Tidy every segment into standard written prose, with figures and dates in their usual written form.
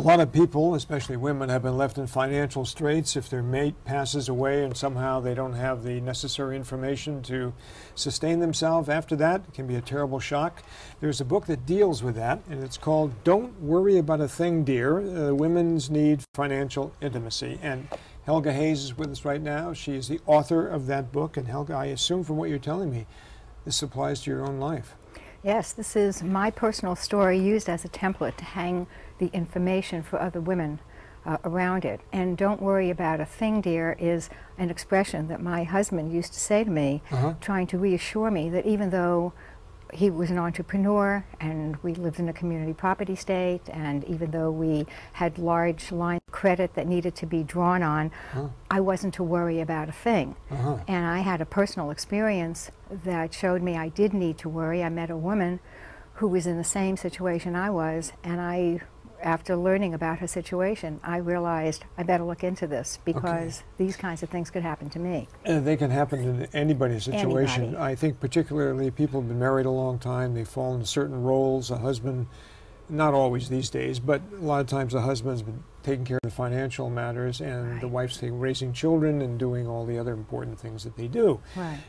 lot of people, especially women, have been left in financial straits if their mate passes away and somehow they don't have the necessary information to sustain themselves after that. It can be a terrible shock. There's a book that deals with that, and it's called Don't Worry About a Thing, Dear. Women's Need Financial Intimacy. And Helga Hayse is with us right now. She is the author of that book. And Helga, I assume from what you're telling me, this applies to your own life. Yes, this is my personal story used as a template to hang the information for other women around it. And don't worry about a thing, dear, is an expression that my husband used to say to me, trying to reassure me that even though he was an entrepreneur and we lived in a community property state, and even though we had large lines of credit that needed to be drawn on, I wasn't to worry about a thing. And I had a personal experience that showed me I did need to worry. I met a woman who was in the same situation I was, and after learning about her situation, I realized I better look into this because these kinds of things could happen to me. They can happen in anybody's situation. Anybody. I think particularly people have been married a long time, they fall into certain roles. A husband, not always these days, but a lot of times the husband's been taking care of the financial matters and the wife's raising children and doing all the other important things that they do.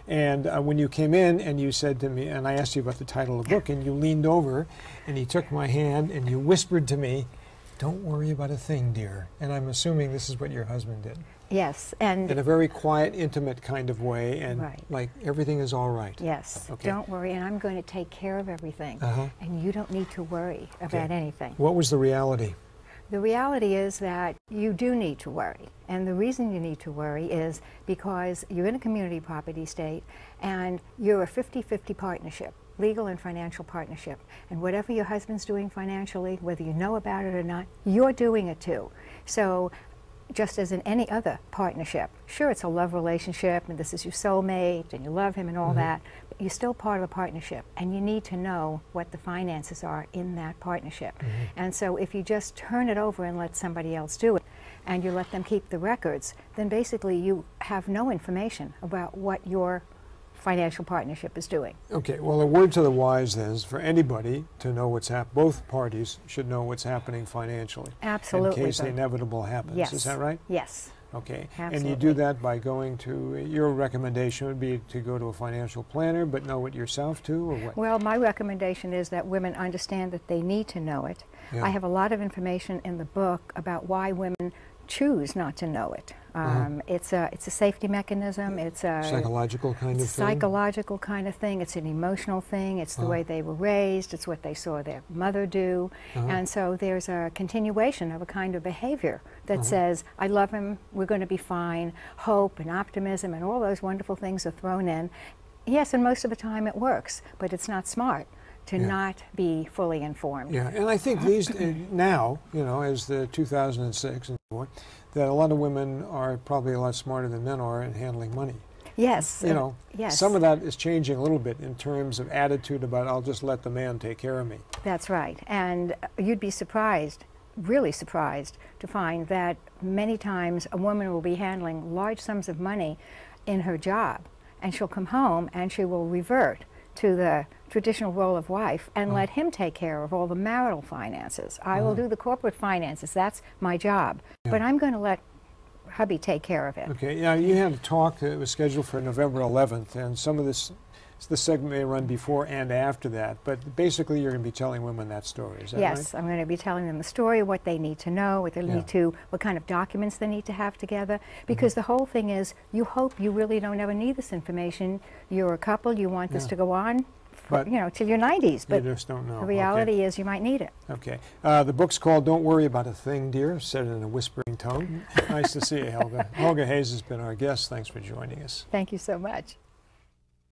And when you came in and you said to me, and I asked you about the title of the book, and you leaned over and you took my hand and you whispered to me, "Don't worry about a thing, dear." And I'm assuming this is what your husband did. Yes, and in a very quiet, intimate kind of way, and like everything is all right. Yes, don't worry, and I'm going to take care of everything, and you don't need to worry about anything. What was the reality? The reality is that you do need to worry, and the reason you need to worry is because you're in a community property state and you're a 50-50 partnership, legal and financial partnership, and whatever your husband's doing financially, whether you know about it or not, you're doing it too. So just as in any other partnership, sure, it's a love relationship and this is your soulmate and you love him and all that, but you're still part of the partnership, and you need to know what the finances are in that partnership. And so if you just turn it over and let somebody else do it, and you let them keep the records, then basically you have no information about what your financial partnership is doing. Okay, well, a word to the wise then is for anybody to know what's happening. Both parties should know what's happening financially. Absolutely. In case the inevitable happens. Yes. Is that right? Yes. Okay. Absolutely. And you do that by going to, your recommendation would be to go to a financial planner, but know it yourself too, or what? Well, my recommendation is that women understand that they need to know it. I have a lot of information in the book about why women choose not to know it. It's a safety mechanism. It's a psychological kind of thing. Psychological kind of thing. It's an emotional thing. It's the way they were raised. It's what they saw their mother do. And so there's a continuation of a kind of behavior that says, I love him, we're going to be fine. Hope and optimism and all those wonderful things are thrown in. Yes, and most of the time it works, but it's not smart to not be fully informed. Yeah, and I think these now, you know, as the 2006 and so on, that a lot of women are probably a lot smarter than men are in handling money. Yes. You know, some of that is changing a little bit in terms of attitude about, I'll just let the man take care of me. That's right, and you'd be surprised, really surprised, to find that many times a woman will be handling large sums of money in her job, and she'll come home and she will revert to the traditional role of wife and let him take care of all the marital finances. I will do the corporate finances, that's my job, but I'm going to let hubby take care of it. Okay, yeah, you had a talk that was scheduled for November 11th, and some of this segment may run before and after that, but basically you're going to be telling women that story, is that right? Yes, I'm going to be telling them the story, what they need to know, what they need to, what kind of documents they need to have together, because the whole thing is, you hope you really don't ever need this information. You're a couple, you want this to go on, for, you know, till your 90s, but you just don't know. The reality is you might need it. Okay. The book's called Don't Worry About a Thing, Dear, said in a whispering tone. Nice to see you, Helga. Helga Hayse has been our guest. Thanks for joining us. Thank you so much.